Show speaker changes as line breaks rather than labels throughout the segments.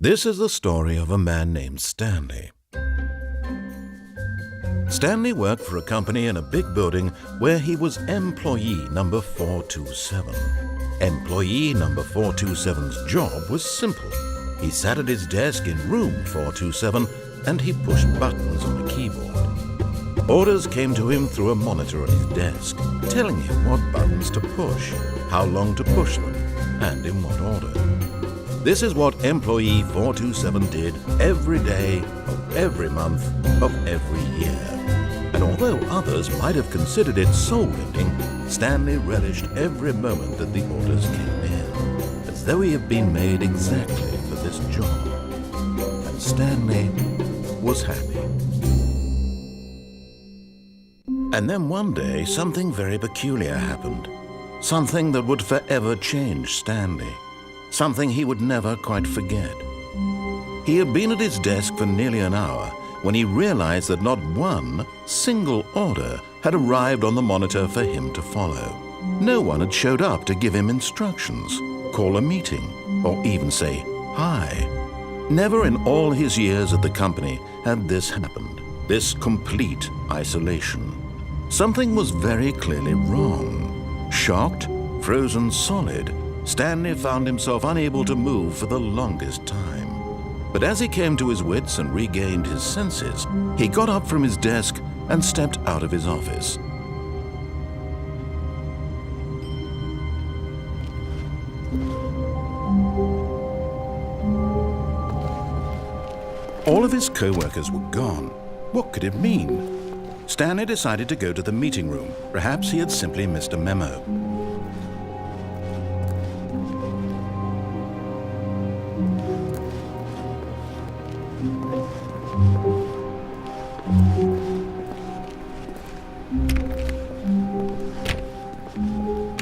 This is the story of a man named Stanley. Stanley worked for a company in a big building where he was employee number 427. Employee number 427's job was simple. He sat at his desk in room 427 and he pushed buttons on a keyboard. Orders came to him through a monitor on his desk, telling him what buttons to push, how long to push them, and in what order. This is what employee 427 did every day of every month of every year. And although others might have considered it soul-rending, Stanley relished every moment that the orders came in, as though he had been made exactly for this job. And Stanley was happy. And then one day, something very peculiar happened. Something that would forever change Stanley. Something he would never quite forget. He had been at his desk for nearly an hour when he realized that not one single order had arrived on the monitor for him to follow. No one had showed up to give him instructions, call a meeting, or even say hi. Never in all his years at the company had this happened, this complete isolation. Something was very clearly wrong. Shocked, frozen solid, Stanley found himself unable to move for the longest time. But as he came to his wits and regained his senses, he got up from his desk and stepped out of his office. All of his co-workers were gone. What could it mean? Stanley decided to go to the meeting room. Perhaps he had simply missed a memo.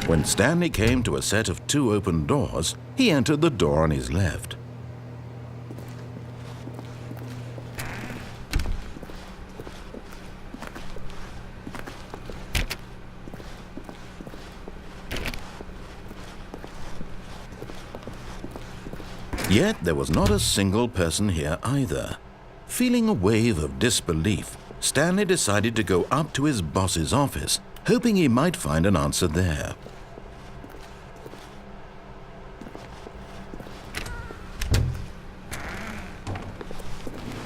When Stanley came to a set of 2 open doors, he entered the door on his left. Yet there was not a single person here either. Feeling a wave of disbelief, Stanley decided to go up to his boss's office, hoping he might find an answer there.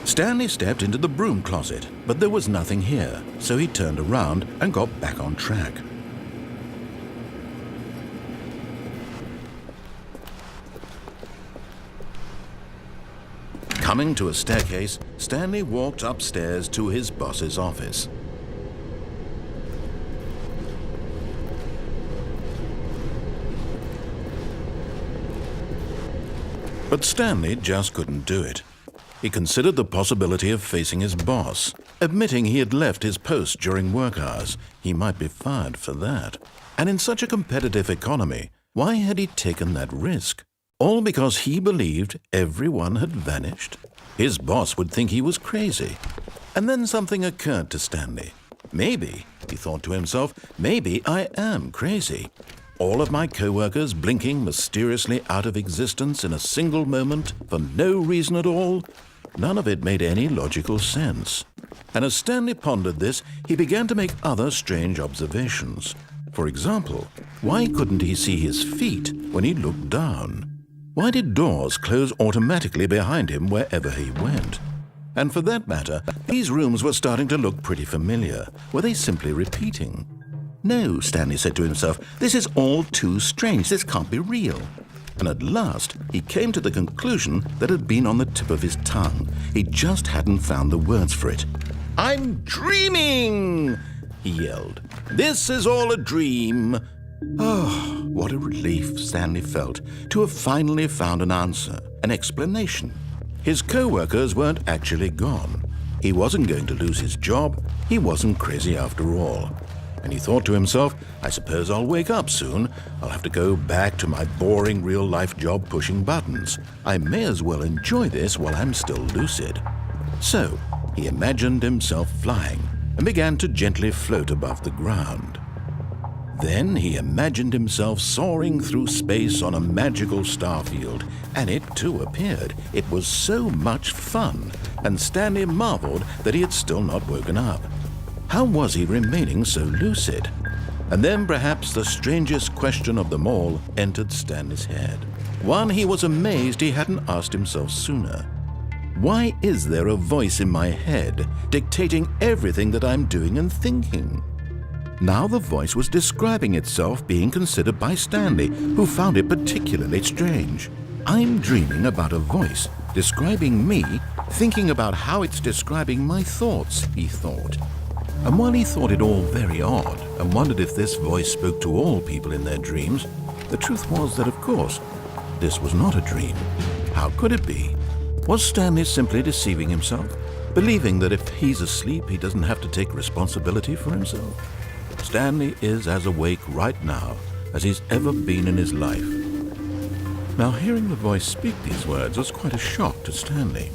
Stanley stepped into the broom closet, but there was nothing here, so he turned around and got back on track. Coming to a staircase, Stanley walked upstairs to his boss's office. But Stanley just couldn't do it. He considered the possibility of facing his boss, admitting he had left his post during work hours. He might be fired for that. And in such a competitive economy, why had he taken that risk? All because he believed everyone had vanished? His boss would think he was crazy. And then something occurred to Stanley. Maybe, he thought to himself, maybe I am crazy. All of my co-workers blinking mysteriously out of existence in a single moment for no reason at all? None of it made any logical sense. And as Stanley pondered this, he began to make other strange observations. For example, why couldn't he see his feet when he looked down? Why did doors close automatically behind him wherever he went? And for that matter, these rooms were starting to look pretty familiar. Were they simply repeating? No, Stanley said to himself, this is all too strange. This can't be real. And at last, he came to the conclusion that had been on the tip of his tongue. He just hadn't found the words for it. "I'm dreaming!" he yelled. "This is all a dream." Oh, what a relief Stanley felt to have finally found an answer, an explanation. His co-workers weren't actually gone. He wasn't going to lose his job. He wasn't crazy after all. And he thought to himself, I suppose I'll wake up soon. I'll have to go back to my boring real-life job pushing buttons. I may as well enjoy this while I'm still lucid. So he imagined himself flying and began to gently float above the ground. Then he imagined himself soaring through space on a magical starfield, and it too appeared. It was so much fun, and Stanley marveled that he had still not woken up. How was he remaining so lucid? And then perhaps the strangest question of them all entered Stanley's head. One he was amazed he hadn't asked himself sooner. Why is there a voice in my head dictating everything that I'm doing and thinking? Now the voice was describing itself being considered by Stanley, who found it particularly strange. I'm dreaming about a voice describing me, thinking about how it's describing my thoughts, he thought. And while he thought it all very odd and wondered if this voice spoke to all people in their dreams, the truth was that, of course, this was not a dream. How could it be? Was Stanley simply deceiving himself, believing that if he's asleep, he doesn't have to take responsibility for himself? Stanley is as awake right now as he's ever been in his life. Now, hearing the voice speak these words was quite a shock to Stanley.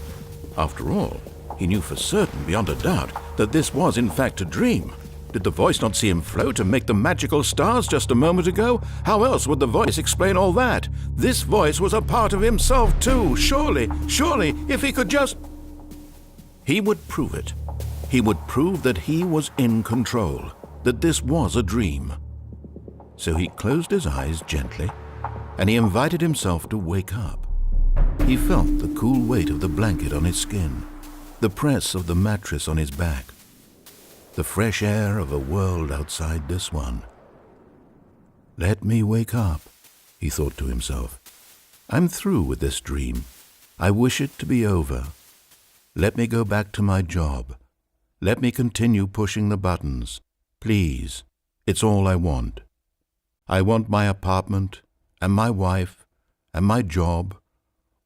After all, he knew for certain, beyond a doubt, that this was in fact a dream. Did the voice not see him float and make the magical stars just a moment ago? How else would the voice explain all that? This voice was a part of himself too. Surely, if he could just... He would prove it. He would prove that he was in control, that this was a dream. So he closed his eyes gently, and he invited himself to wake up. He felt the cool weight of the blanket on his skin, the press of the mattress on his back, the fresh air of a world outside this one. Let me wake up, he thought to himself. I'm through with this dream. I wish it to be over. Let me go back to my job. Let me continue pushing the buttons. Please, it's all I want. I want my apartment and my wife and my job.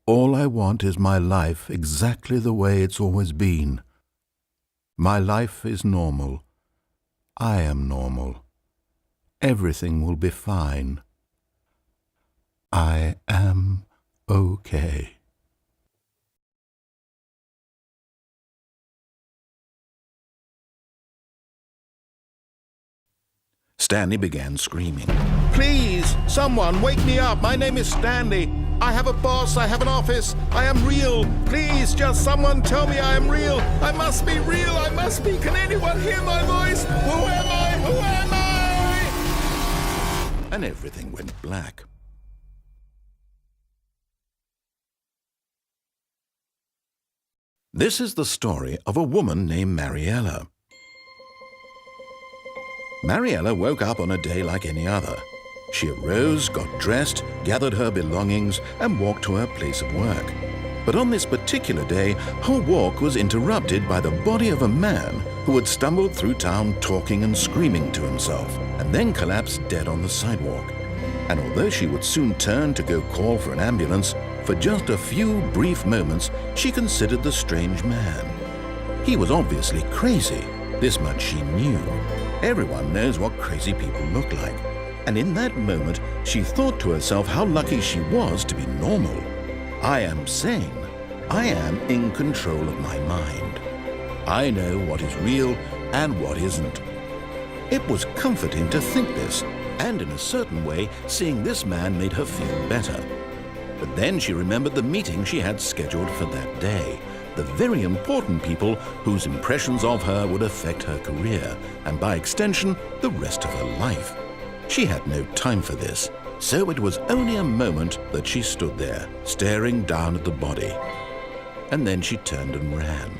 All I want is my life exactly the way it's always been. My life is normal. I am normal. Everything will be fine. I am okay. Stanley began screaming. Please, someone, wake me up. My name is Stanley. I have a boss. I have an office. I am real. Please, just someone tell me I am real. I must be real. I must be. Can anyone hear my voice? Who am I? Who am I? And everything went black. This is the story of a woman named Mariella. Mariella woke up on a day like any other. She arose, got dressed, gathered her belongings, and walked to her place of work. But on this particular day, her walk was interrupted by the body of a man who had stumbled through town talking and screaming to himself, and then collapsed dead on the sidewalk. And although she would soon turn to go call for an ambulance, for just a few brief moments she considered the strange man. He was obviously crazy. This much she knew. Everyone knows what crazy people look like. And in that moment, she thought to herself how lucky she was to be normal. I am sane. I am in control of my mind. I know what is real and what isn't. It was comforting to think this, and in a certain way, seeing this man made her feel better. But then she remembered the meeting she had scheduled for that day. The very important people whose impressions of her would affect her career, and by extension, the rest of her life. She had no time for this, so it was only a moment that she stood there, staring down at the body. And then she turned and ran.